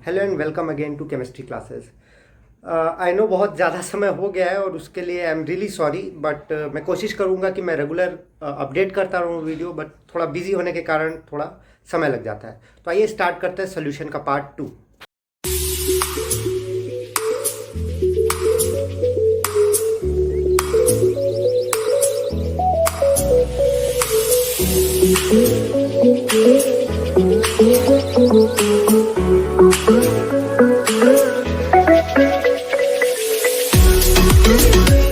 Hello and welcome again to chemistry classes. I know बहुत ज़्यादा समय हो गया है और उसके लिए I am really sorry, but मैं कोशिश करूँगा कि मैं रेगुलर अपडेट करता रहूँ वीडियो, बट थोड़ा बिजी होने के कारण थोड़ा समय लग जाता है। तो आइए स्टार्ट करते हैं सोल्यूशन का पार्ट 2।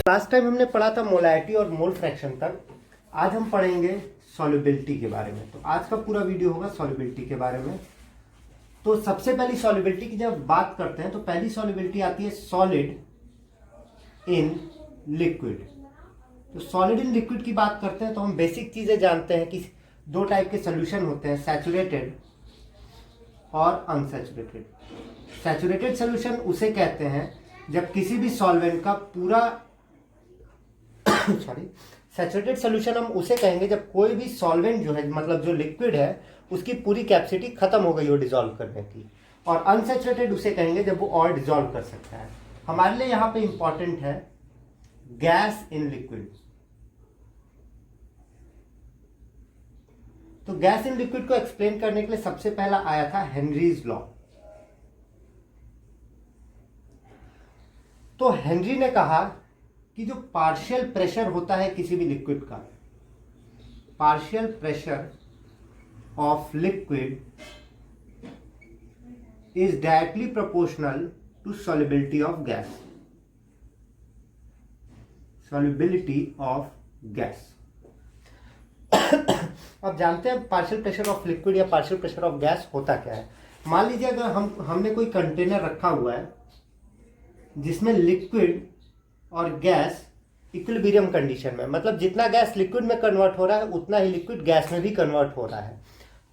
लास्ट टाइम हमने पढ़ा था मोलैरिटी और मोल फ्रैक्शन तक। आज हम पढ़ेंगे सॉल्युबिलिटी के बारे में। तो आज का पूरा वीडियो होगा सॉल्युबिलिटी के बारे में। तो सबसे पहली सॉल्युबिलिटी की जब बात करते हैं तो पहली सॉल्युबिलिटी आती है सॉलिड इन लिक्विड। तो सॉलिड इन लिक्विड की बात करते हैं तो हम बेसिक चीजें जानते हैं कि दो टाइप के सोल्यूशन होते हैं, सैचुरेटेड और अनसैचुरेटेड। सैचुरेटेड सोल्यूशन उसे कहते हैं जब किसी भी सॉल्वेंट का पूरा सैचुरेटेड सोल्यूशन हम उसे कहेंगे जब कोई भी सॉल्वेंट जो है, मतलब जो लिक्विड है, उसकी पूरी कैपेसिटी खत्म हो गई हो डिसॉल्व करने की। और अनसैचुरेटेड उसे कहेंगे जब वो और डिसॉल्व कर सकता है। हमारे लिए यहां पे इंपॉर्टेंट है गैस इन लिक्विड। तो गैस इन लिक्विड को एक्सप्लेन करने के लिए सबसे पहला आया था हेनरीज लॉ। तो हेनरी ने कहा कि जो पार्शियल प्रेशर होता है किसी भी लिक्विड का, partial pressure of liquid is directly proportional to solubility of gas. Solubility of gas. अब जानते हैं पार्शियल प्रेशर ऑफ लिक्विड या पार्शियल प्रेशर ऑफ गैस होता क्या है। मान लीजिए अगर हमने कोई कंटेनर रखा हुआ है जिसमें लिक्विड और गैस इक्विलिब्रियम कंडीशन में, मतलब जितना गैस लिक्विड में कन्वर्ट हो रहा है उतना ही लिक्विड गैस में भी कन्वर्ट हो रहा है।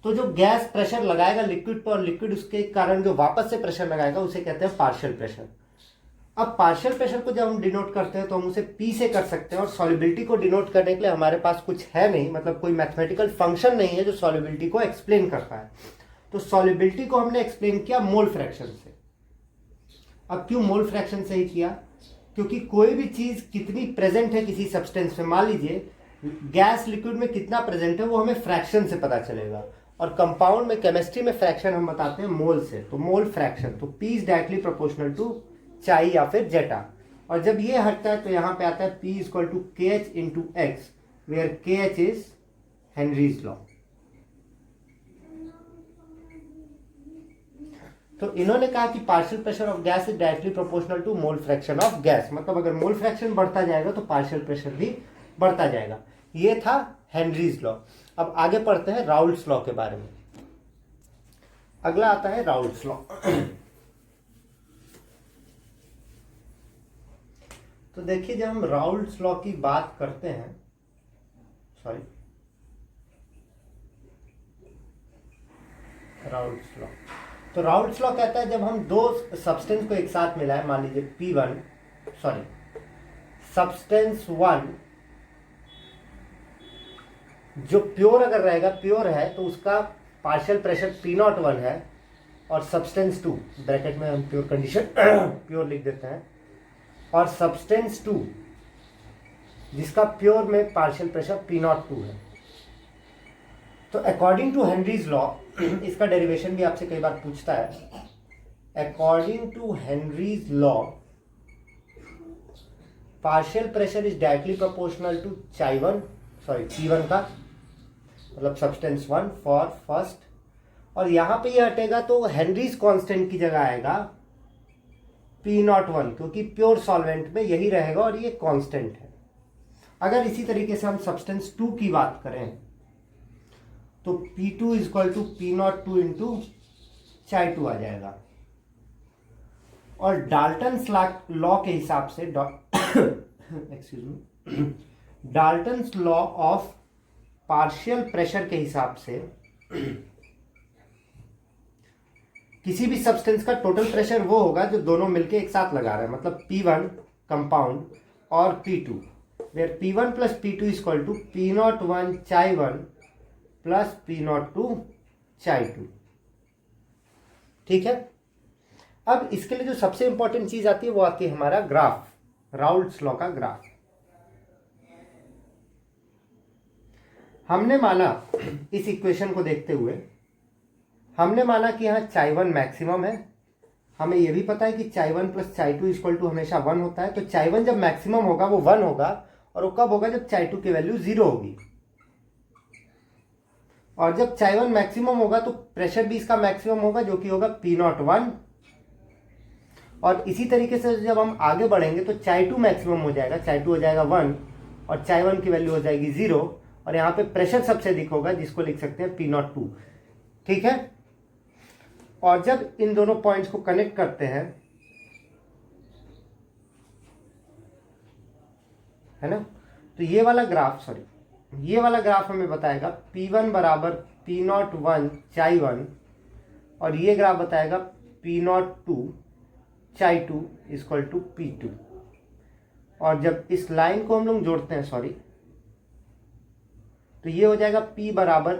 तो जो गैस प्रेशर लगाएगा लिक्विड पर और लिक्विड उसके कारण जो वापस से प्रेशर लगाएगा उसे कहते हैं पार्शियल प्रेशर। अब पार्शियल प्रेशर को जब हम डिनोट करते हैं तो हम उसे पी से कर सकते हैं, और सॉल्युबिलिटी को डिनोट करने के लिए हमारे पास कुछ है नहीं, मतलब कोई मैथमेटिकल फंक्शन नहीं है जो सॉल्युबिलिटी को एक्सप्लेन करता है। तो सॉल्युबिलिटी को हमने एक्सप्लेन किया मोल फ्रैक्शन से। अब क्यों मोल फ्रैक्शन से ही किया? क्योंकि कोई भी चीज कितनी प्रेजेंट है किसी सब्सटेंस में, मान लीजिए गैस लिक्विड में कितना प्रेजेंट है वो हमें फ्रैक्शन से पता चलेगा, और कंपाउंड में केमिस्ट्री में फ्रैक्शन हम बताते हैं मोल से। तो मोल फ्रैक्शन, तो P is directly proportional to chi या फिर जेटा। और जब ये हटता है तो यहां पे आता है P equal to K H into X, where K H is Henry's law. तो इन्होंने कहा कि partial pressure of gas is directly proportional to mole fraction of gas, मतलब अगर मोल फ्रैक्शन बढ़ता जाएगा तो पार्शियल प्रेशर भी बढ़ता जाएगा। ये था हेनरीज लॉ। अब आगे पढ़ते हैं राउल्ट्स लॉ के बारे में। अगला आता है राउल्ट्स लॉ। तो देखिए जब हम राउल्ट्स लॉ की बात करते हैं, राउल्ट्स लॉ, तो राउल्ट्स लॉ कहता है जब हम दो सब्सटेंस को एक साथ मिलाएं, मान लीजिए सब्सटेंस 1 जो प्योर अगर रहेगा, प्योर है तो उसका पार्शियल प्रेशर P01 है, और सब्सटेंस 2 ब्रैकेट में हम प्योर कंडीशन प्योर लिख देते हैं, और सब्सटेंस 2 जिसका प्योर में पार्शियल प्रेशर P02 है। तो अकॉर्डिंग टू हेनरीज लॉ, इसका डेरिवेशन भी आपसे कई बार पूछता है। According to Henry's law, partial pressure is directly proportional to P1 का, मतलब सब्सटेंस 1 फॉर फर्स्ट, और यहां पे ये हटेगा तो हेनरीज कांस्टेंट की जगह आएगा P01, क्योंकि प्योर सॉल्वेंट में यही रहेगा और ये कांस्टेंट है। अगर इसी तरीके से हम सब्सटेंस 2 की बात करें तो P2 equal to P02 into Chi2 आ जाएगा। और डाल्टन्स लॉ के हिसाब say excuse me, Dalton's law of partial pressure के हिसाब से किसी भी सब्सटेंस का टोटल प्रेशर वो होगा जो दोनों मिलके एक साथ लगा रहे हैं, मतलब P1 कंपाउंड और P2, where P1 plus P2 equal to P01 Chi1 plus P02 Chi2। ठीक है। अब इसके लिए जो सबसे इंपॉर्टेंट चीज आती है वो आती है हमारा ग्राफ, राउल्ट्स लॉ का ग्राफ। हमने माना इस इक्वेशन को देखते हुए, हमने माना कि यहाँ चाई1 मैक्सिमम है। हमें यह भी पता है कि चाई1 प्लस चाई2 इक्वल टू हमेशा 1 होता है। तो चाई1 जब मैक्सिमम होगा वो 1 होगा, और वो कब होगा? जब चाई2 की वैल्यू 0 होगी। और जब चाई1 मैक्सिमम होगा तो प्रेशर भी इसका मैक्सिमम होगा, जो कि होगा P01। और इसी तरीके से जब हम आगे बढ़ेंगे तो चाई2 मैक्सिमम हो जाएगा, चाई2 हो जाएगा 1 और चाई1 की वैल्यू हो जाएगी 0, और यहाँ पे प्रेशर सबसे अधिक होगा जिसको लिख सकते हैं P02। ठीक है। और जब इन दोनों पॉइंट्स को कनेक्ट करते हैं, है ना, तो ये वाला ग्राफ हमें बताएगा P1 बराबर P01 चाई1, और ये ग्राफ बताएगा P02 चाई2 इक्वल टू P2। और जब इस लाइन को हम लोग जोड़ते हैं तो ये हो जाएगा P बराबर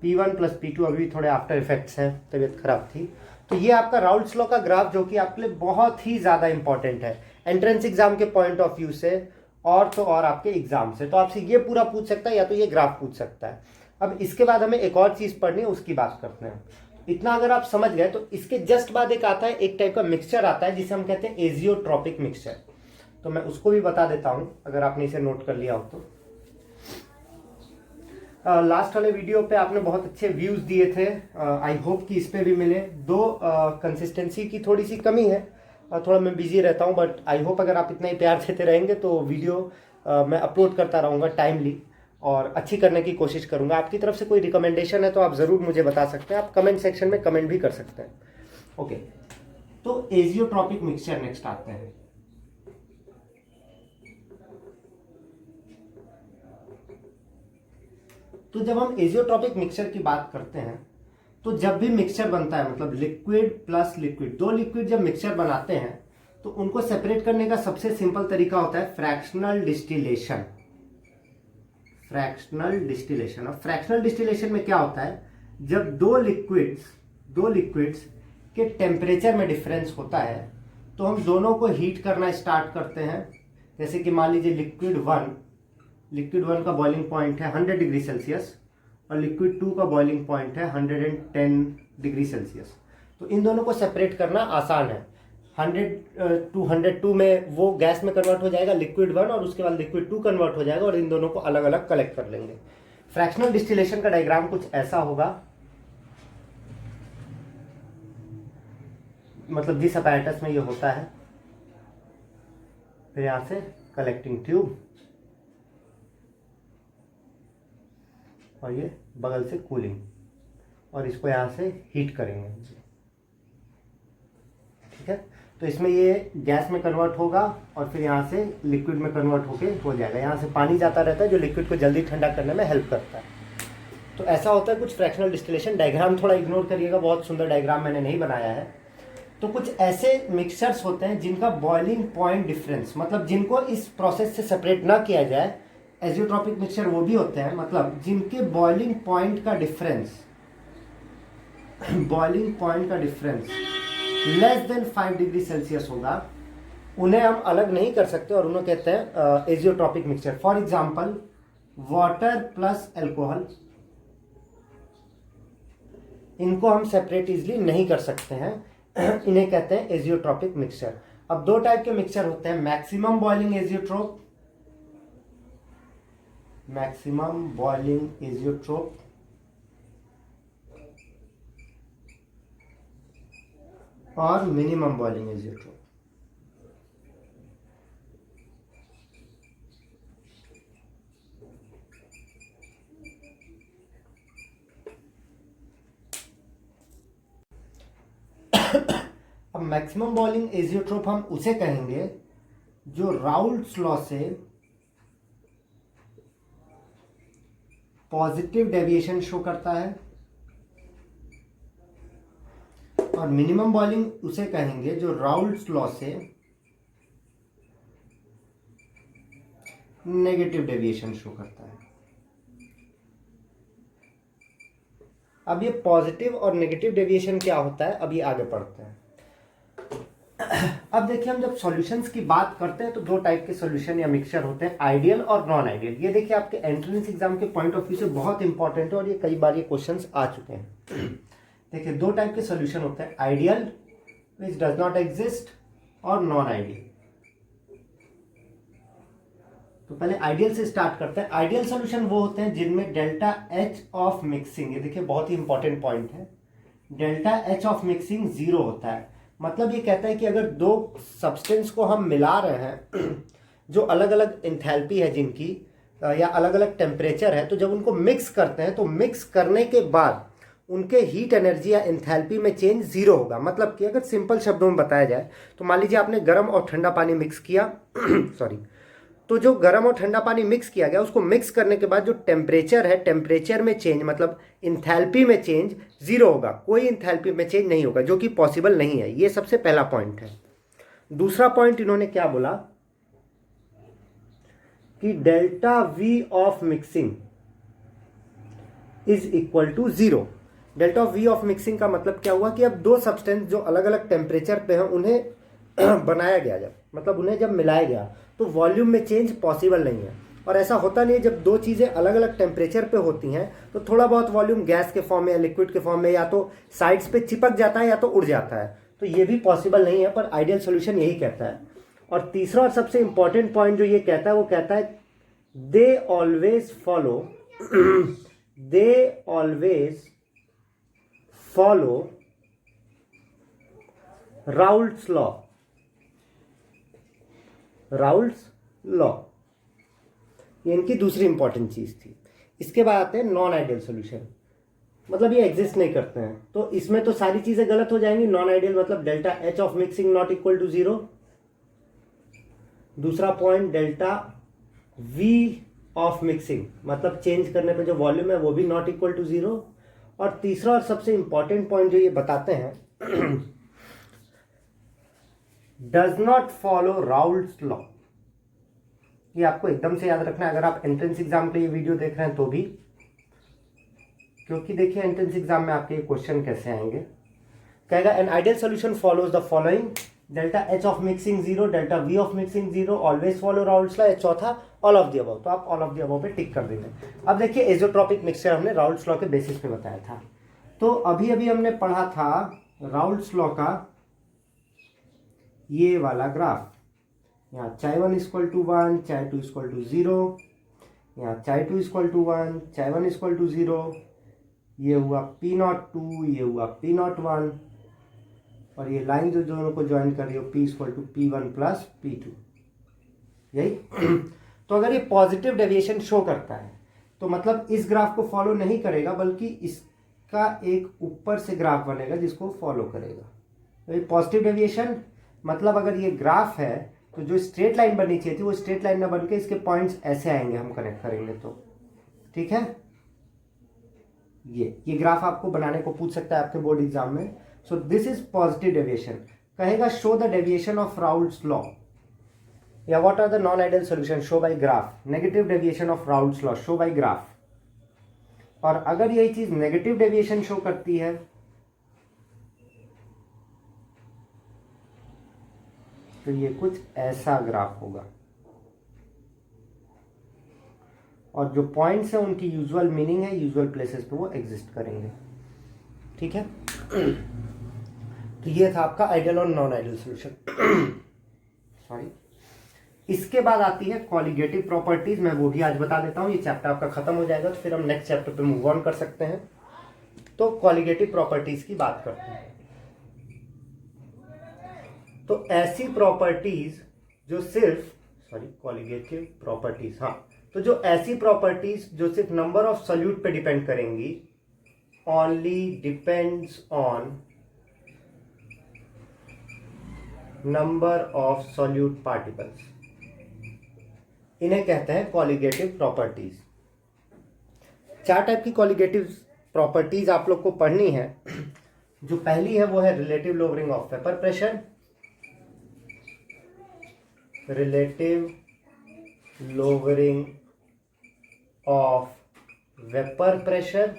P1 प्लस P2। अभी थोड़े आफ्टर इफेक्ट्स हैं, तबीयत खराब थी। तो ये आपका राउल्ट्स लॉ का ग्राफ, जो कि आपके लिए बहुत ही ज़्यादा इंपॉर्टेंट है एंट्रेंस एग्जाम के पॉइंट ऑफ व्यू से, और तो और आपके एग्जाम से। तो आपसे ये पूरा पूछ सकता है या तो ये ग्राफ पूछ सकता है। अब इसके बाद हमें एक और चीज़ पढ़नी है, उसकी बात करते हैं। इतना अगर आप समझ गए तो इसके जस्ट बाद एक आता है, एक टाइप का मिक्सचर आता है जिसे हम कहते हैं एजियोट्रॉपिक मिक्सचर। तो मैं उसको भी बता देता हूँ अगर आपने इसे नोट कर लिया हो तो। लास्ट वाले वीडियो पे आपने बहुत अच्छे व्यूज दिए थे, आई होप कि इस पे भी मिले। दो कंसिस्टेंसी की थोड़ी सी कमी है, थोड़ा मैं बिजी रहता हूँ, बट आई होप अगर आप इतना ही प्यार देते रहेंगे तो वीडियो मैं अपलोड करता रहूँगा टाइमली, और अच्छी करने की कोशिश करूँगा। आपकी तरफ से कोई रिकमेंडेशन है तो आप ज़रूर मुझे बता सकते हैं, आप कमेंट सेक्शन में कमेंट भी कर सकते हैं। ओके, तो एजियोट्रॉपिक मिक्सचर नेक्स्ट आते हैं। तो जब हम एजियोट्रॉपिक मिक्सचर की बात करते हैं तो जब भी मिक्सचर बनता है, मतलब लिक्विड प्लस लिक्विड, दो लिक्विड जब मिक्सचर बनाते हैं तो उनको सेपरेट करने का सबसे सिंपल तरीका होता है फ्रैक्शनल डिस्टिलेशन। Fractional distillation. और फ्रैक्शनल डिस्टिलेशन में क्या होता है, जब दो लिक्विड्स के टेम्परेचर में डिफरेंस होता है तो हम दोनों को हीट करना स्टार्ट करते हैं। जैसे कि मान लीजिए लिक्विड वन का बॉइलिंग पॉइंट है 100 डिग्री सेल्सियस और लिक्विड 2 का बॉइलिंग पॉइंट है 110 डिग्री सेल्सियस। तो इन दोनों को सेपरेट करना आसान है। 100 टू 102 में वो गैस में कन्वर्ट हो जाएगा लिक्विड 1, और उसके बाद लिक्विड 2 कन्वर्ट हो जाएगा, और इन दोनों को अलग अलग कलेक्ट कर लेंगे। फ्रैक्शनल डिस्टिलेशन का डायग्राम कुछ ऐसा होगा, मतलब जिस अपैरेटस में ये होता है, फिर यहां से कलेक्टिंग ट्यूब, और ये बगल से कूलिंग, और इसको यहाँ से हीट करेंगे। ठीक है, तो इसमें ये गैस में कन्वर्ट होगा और फिर यहाँ से लिक्विड में कन्वर्ट होके हो जाएगा। यहाँ से पानी जाता रहता है जो लिक्विड को जल्दी ठंडा करने में हेल्प करता है। तो ऐसा होता है कुछ फ्रैक्शनल डिस्टिलेशन। डायग्राम थोड़ा इग्नोर करिएगा, बहुत सुंदर डायग्राम मैंने नहीं बनाया है। तो कुछ ऐसे मिक्सचर्स होते हैं जिनका बॉइलिंग पॉइंट डिफरेंस, मतलब जिनको इस प्रोसेस से सेपरेट ना किया जाए, एजियोट्रॉपिक मिक्सचर वो भी होते हैं, मतलब जिनके बॉइलिंग पॉइंट का difference less than 5 degree Celsius होगा, उन्हें हम अलग नहीं कर सकते और उन्हें कहते हैं azeotropic mixture. For example water plus alcohol, इनको हम सेपरेट इजिली नहीं कर सकते हैं, इन्हें कहते हैं एजियोट्रॉपिक मिक्सचर। अब दो टाइप के मिक्सचर होते हैं, मैक्सिमम बॉइलिंग एजियोट्रोप और मिनिमम बॉइलिंग एजियोट्रोप। अब मैक्सिमम बॉइलिंग एजियोट्रोप हम उसे कहेंगे जो राउल्ट्स लॉ से पॉजिटिव डेविएशन शो करता है, और मिनिमम बॉइलिंग उसे कहेंगे जो राउल्ट्स लॉ से नेगेटिव डेविएशन शो करता है। अब ये पॉजिटिव और नेगेटिव डेविएशन क्या होता है, अभी आगे पढ़ते हैं। अब देखिए, हम जब सॉल्यूशंस की बात करते हैं तो दो टाइप के सॉल्यूशन या मिक्सचर होते हैं, आइडियल और नॉन आइडियल। ये देखिए आपके एंट्रेंस एग्जाम के पॉइंट ऑफ व्यू से बहुत इंपॉर्टेंट है और ये कई बार ये क्वेश्चंस आ चुके हैं। देखिए, दो टाइप के सॉल्यूशन होते हैं, ideal which does not exist और नॉन आइडियल। तो पहले आइडियल से स्टार्ट करते हैं। आइडियल सॉल्यूशन वो होते हैं जिनमें डेल्टा एच ऑफ मिक्सिंग, ये देखिए बहुत ही इंपॉर्टेंट पॉइंट है, delta H of mixing zero होता है। मतलब ये कहता है कि अगर दो सब्सटेंस को हम मिला रहे हैं जो अलग अलग इंथैल्पी है जिनकी या अलग अलग टेम्परेचर है, तो जब उनको मिक्स करते हैं तो मिक्स करने के बाद उनके हीट एनर्जी या इंथैल्पी में चेंज जीरो होगा। मतलब कि अगर सिंपल शब्दों में बताया जाए तो मान लीजिए आपने गर्म और ठंडा पानी मिक्स किया सॉरी, तो जो गर्म और ठंडा पानी मिक्स किया गया उसको मिक्स करने के बाद जो टेम्परेचर है, टेम्परेचर में चेंज मतलब इंथैल्पी में चेंज जीरो होगा, कोई इंथैल्पी में चेंज नहीं होगा, जो कि पॉसिबल नहीं है। ये सबसे पहला पॉइंट है। दूसरा पॉइंट इन्होंने क्या बोला कि delta V of mixing is equal to zero. Delta V of mixing का मतलब क्या हुआ कि अब दो सब्सटेंस जो अलग अलग टेम्परेचर पे हैं उन्हें बनाया गया, जब मतलब उन्हें जब मिलाया गया तो वॉल्यूम में चेंज पॉसिबल नहीं है। और ऐसा होता नहीं है, जब दो चीज़ें अलग अलग टेम्परेचर पे होती हैं तो थोड़ा बहुत वॉल्यूम गैस के फॉर्म में या लिक्विड के फॉर्म में या तो साइड्स पे चिपक जाता है या तो उड़ जाता है, तो ये भी पॉसिबल नहीं है, पर आइडियल सोल्यूशन यही कहता है। और तीसरा और सबसे इंपॉर्टेंट पॉइंट जो ये कहता है वो कहता है they always follow they always follow Raoult's law. Raoult's law ये इनकी दूसरी इंपॉर्टेंट चीज थी। इसके बाद आते हैं नॉन आइडियल सॉल्यूशन, मतलब ये एग्जिस्ट नहीं करते हैं, तो इसमें तो सारी चीजें गलत हो जाएंगी। नॉन आइडियल मतलब delta H of mixing not equal to zero. दूसरा point delta V of mixing मतलब चेंज करने पे जो वॉल्यूम है वो भी नॉट इक्वल टू जीरो। और तीसरा और सबसे इंपॉर्टेंट पॉइंट जो ये बताते हैं does not follow Raoult's law. ये आपको एकदम से याद रखना है अगर आप एंट्रेंस एग्जाम के लिए वीडियो देख रहे हैं तो भी, क्योंकि देखिए एंट्रेंस एग्जाम में आपके क्वेश्चन कैसे आएंगे। कहेगा an ideal solution follows the following, delta H of mixing zero, delta V of mixing zero, always follow Raoult's law, चौथा ऑल ऑफ द अबव। तो आप ऑल ऑफ द अबव पे टिक कर देंगे। अब देखिए एजोट्रॉपिक मिक्सचर हमने राउल्ट्स लॉ के बेसिस पे बताया था। तो अभी अभी हमने पढ़ा था राउल्ट्स लॉ का ये वाला ग्राफ, यहाँ चाय 1 इक्वल टू 1, चाय 2 इक्वल टू 0, यहाँ चाय 2 इक्वल टू 1, चाय 1 इक्वल टू 0, ये हुआ P02, ये हुआ P01, और ये लाइन जो दोनों को ज्वाइन कर रही हो P equal to P1 plus P2, यही। तो अगर ये पॉजिटिव डेविएशन शो करता है तो मतलब इस ग्राफ को फॉलो नहीं करेगा, बल्कि इसका एक ऊपर से ग्राफ बनेगा जिसको फॉलो करेगा। तो ये पॉजिटिव डेविएशन मतलब अगर ये ग्राफ है तो जो स्ट्रेट लाइन बननी चाहिए थी वो स्ट्रेट लाइन ना बनके इसके पॉइंट्स ऐसे आएंगे, हम कनेक्ट करेंगे तो ठीक है। ये ग्राफ आपको बनाने को पूछ सकता है आपके बोर्ड एग्जाम में। So this is positive deviation. कहेगा show the deviation of Raoult's law, या what are the non ideal solution, show by graph. Negative deviation of Raoult's law, show by graph. और अगर यही चीज नेगेटिव डेविएशन शो करती है तो ये कुछ ऐसा ग्राफ होगा, और जो पॉइंट्स हैं उनकी यूजुअल मीनिंग है, यूजुअल प्लेसेस पे वो एग्जिस्ट करेंगे, ठीक है। तो ये था आपका आइडियल और नॉन आइडियल सॉल्यूशन। सॉरी। इसके बाद आती है कॉलिगेटिव प्रॉपर्टीज, मैं वो भी आज बता देता हूँ। ये चैप्टर आपका खत्म हो जाएगा तो फिर हम नेक्स्ट चैप्टर पे मूव ऑन कर सकते हैं। तो कॉलिगेटिव प्रॉपर्टीज की बात करते हैं। तो ऐसी प्रॉपर्टीज जो सिर्फ कॉलिगेटिव प्रॉपर्टीज, हाँ, तो जो ऐसी प्रॉपर्टीज जो सिर्फ नंबर ऑफ सॉल्यूट पे डिपेंड करेंगी, only depends on number of solute particles, इन्हें कहते हैं कॉलिगेटिव प्रॉपर्टीज। चार टाइप की कॉलिगेटिव प्रॉपर्टीज आप लोग को पढ़नी है। जो पहली है वो है relative lowering of vapour pressure, relative lowering of vapour pressure,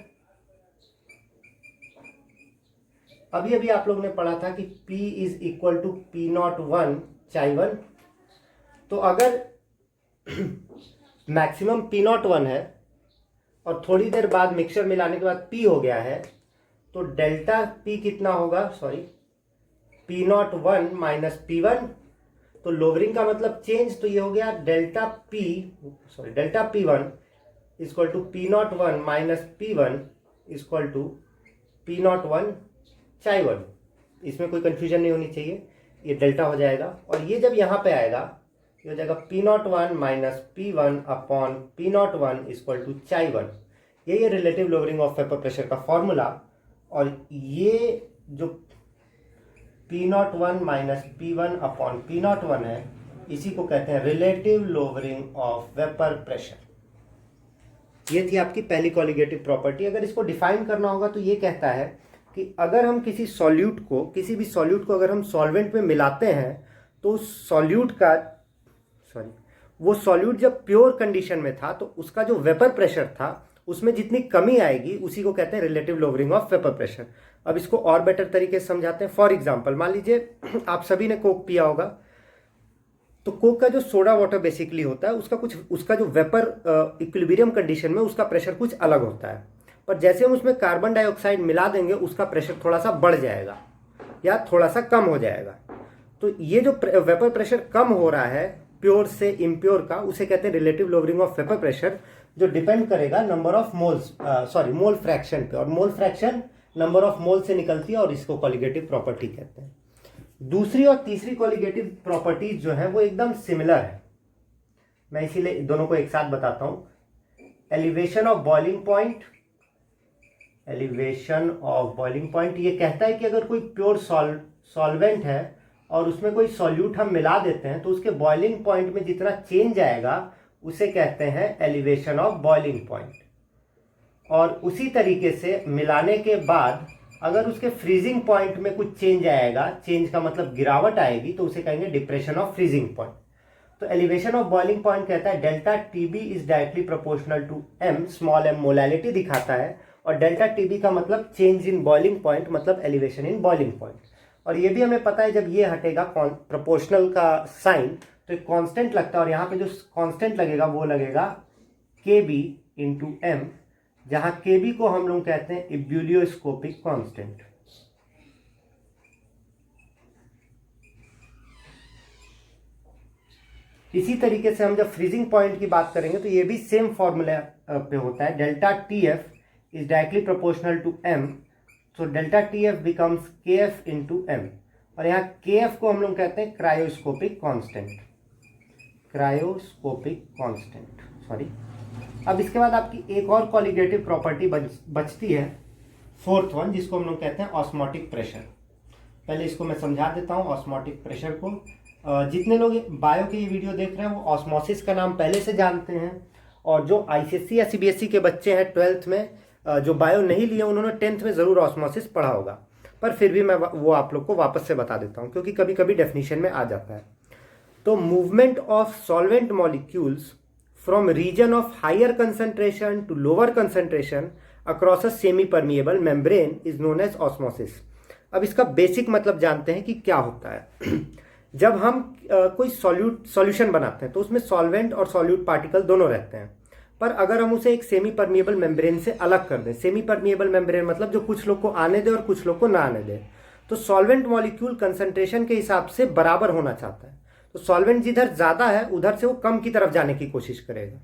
अभी अभी आप लोगों ने पढ़ा था कि P is equal to P01 Chi1। तो अगर मैक्सिमम P01 है और थोड़ी देर बाद मिक्सचर मिलाने के बाद P हो गया है, तो डेल्टा P कितना होगा, सॉरी P01 माइनस P1, तो लोवरिंग का मतलब चेंज, तो ये हो गया delta P1 equal to P01 minus P1 equal to P01 Chi1। इसमें कोई कंफ्यूजन नहीं होनी चाहिए, ये डेल्टा हो जाएगा। और ये जब यहाँ पे आएगा, ये हो जाएगा P01 minus P1 upon P01 equal to Chi1। ये relative lowering of vapour pressure का फॉर्मूला। और ये जो P01 minus P1 upon P01 है, इसी को कहते हैं relative lowering of vapour pressure. ये थी आपकी पहली कॉलिगेटिव प्रॉपर्टी। अगर इसको डिफाइन करना होगा तो ये कहता है कि अगर हम किसी भी सॉल्यूट को अगर हम सॉल्वेंट में मिलाते हैं, तो वो सॉल्यूट जब प्योर कंडीशन में था, तो उसका जो वेपर प्रेशर था उसमें जितनी कमी आएगी उसी को कहते हैं relative lowering of vapour pressure. अब इसको और बेटर तरीके से समझाते हैं। फॉर एग्जांपल, मान लीजिए आप सभी ने कोक पिया होगा, तो कोक का जो सोडा वाटर बेसिकली होता है, उसका जो वेपर इक्विलिब्रियम कंडीशन में उसका प्रेशर कुछ अलग होता है। पर जैसे हम उसमें कार्बन डाइऑक्साइड मिला देंगे, उसका प्रेशर थोड़ा सा बढ़ जाएगा या थोड़ा सा कम हो जाएगा। तो ये जो वेपर प्रेशर कम हो रहा है प्योर से इम्प्योर का, उसे कहते हैं relative lowering of vapour pressure, जो डिपेंड करेगा नंबर ऑफ मोल फ्रैक्शन पे। और mole fraction number of mole से निकलती है और इसको कॉलिगेटिव प्रॉपर्टी कहते हैं। दूसरी और तीसरी कॉलिगेटिव प्रॉपर्टीज जो है वो एकदम सिमिलर है, मैं इसीलिए दोनों को एक साथ बताता हूं। एलिवेशन ऑफ बॉइलिंग पॉइंट ये कहता है कि अगर कोई प्योर सॉल्वेंट है और उसमें कोई सॉल्यूट हम मिला देते हैं, तो उसके बॉइलिंग पॉइंट में जितना चेंज आएगा उसे कहते हैं एलिवेशन ऑफ बॉइलिंग पॉइंट। और उसी तरीके से मिलाने के बाद अगर उसके फ्रीजिंग पॉइंट में कुछ चेंज आएगा, चेंज का मतलब गिरावट आएगी, तो उसे कहेंगे डिप्रेशन ऑफ फ्रीजिंग पॉइंट। तो एलिवेशन ऑफ बॉइलिंग पॉइंट कहता है delta TB is directly proportional to M, small M molality दिखाता है, और डेल्टा टीबी का मतलब चेंज इन बॉइलिंग पॉइंट, मतलब एलिवेशन इन बॉइलिंग पॉइंट। और ये भी हमें पता है जब ये हटेगा प्रोपोर्शनल का साइन, तो एक कांस्टेंट लगता है, और यहाँ पे जो कांस्टेंट लगेगा वो लगेगा KB इंटू एम, जहां KB को हम लोग कहते हैं इब्यूलियोस्कोपिक कांस्टेंट। इसी तरीके से हम जब फ्रीजिंग पॉइंट की बात करेंगे तो ये भी सेम फॉर्मूला पे होता है, delta TF is directly proportional to M, तो delta TF becomes KF into M। और यहाँ KF को हम लोग कहते हैं क्रायोस्कोपिक कांस्टेंट, सॉरी। अब इसके बाद आपकी एक और कॉलिगेटिव प्रॉपर्टी बचती है, फोर्थ वन, जिसको हम लोग कहते हैं ऑस्मोटिक प्रेशर। पहले इसको मैं समझा देता हूँ ऑस्मोटिक प्रेशर को। जितने लोग बायो के ये वीडियो देख रहे हैं वो ऑस्मोसिस का नाम पहले से जानते हैं, और जो ICSE या CBSE के बच्चे हैं 12th में जो बायो नहीं लिए, उन्होंने 10th में ज़रूर ऑस्मोसिस पढ़ा होगा, पर फिर भी मैं वो आप लोग को वापस से बता देता हूँ क्योंकि कभी कभी डेफिनेशन में आ जाता है। तो movement of solvent molecules from region of higher concentration to lower concentration across a semi-permeable membrane is known as osmosis। अब इसका बेसिक मतलब जानते हैं कि क्या होता है। जब हम कोई सॉल्यूशन बनाते हैं तो उसमें सॉल्वेंट और सॉल्यूट पार्टिकल दोनों रहते हैं, पर अगर हम उसे एक सेमी परमिएबल मेम्ब्रेन से अलग कर दें, सेमी परमिएबल मेम्ब्रेन मतलब जो कुछ लोग को आने दे और कुछ लोग को ना आने दे, तो सॉल्वेंट मॉलिक्यूल कंसंट्रेशन के हिसाब से बराबर होना चाहता है। तो सॉल्वेंट जिधर ज़्यादा है उधर से वो कम की तरफ जाने की कोशिश करेगा,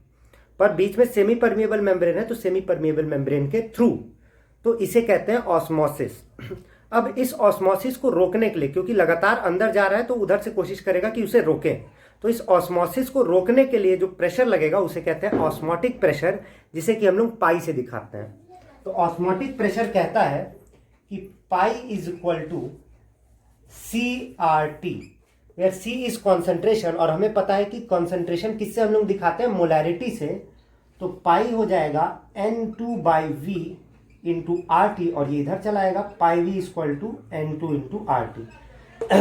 पर बीच में सेमी परमिएबल मेम्ब्रेन है तो सेमी परमिएबल मेम्ब्रेन के थ्रू, तो इसे कहते हैं ऑस्मोसिस। अब इस ऑस्मोसिस को रोकने के लिए, क्योंकि लगातार अंदर जा रहा है तो उधर से कोशिश करेगा कि उसे रोकें, तो इस ऑस्मोसिस को रोकने के लिए जो प्रेशर लगेगा उसे कहते हैं ऑस्मोटिक प्रेशर, जिसे कि हम लोग पाई से दिखाते हैं। तो ऑस्मोटिक प्रेशर कहता है कि pi is equal to CRT, where C is concentration, और हमें पता है कि कॉन्सेंट्रेशन किससे हम लोग दिखाते हैं, मोलैरिटी से। तो पाई हो जाएगा N2/V इंटू RT, और ये इधर चला आएगा πV equal to N2 into RT,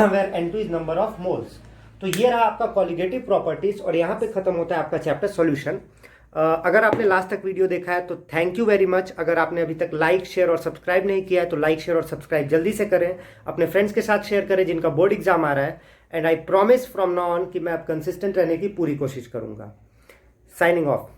where N2 is number of moles. तो ये रहा आपका कॉलिगेटिव प्रॉपर्टीज, और यहाँ पे खत्म होता है आपका चैप्टर सॉल्यूशन। अगर आपने लास्ट तक वीडियो देखा है तो थैंक यू वेरी मच। अगर आपने अभी तक लाइक शेयर और सब्सक्राइब नहीं किया है तो लाइक शेयर और सब्सक्राइब जल्दी से करें, अपने फ्रेंड्स के साथ शेयर करें जिनका बोर्ड एग्जाम आ रहा है। And I promise from now on कि मैं अब कंसिस्टेंट रहने की पूरी कोशिश करूंगा। Signing off.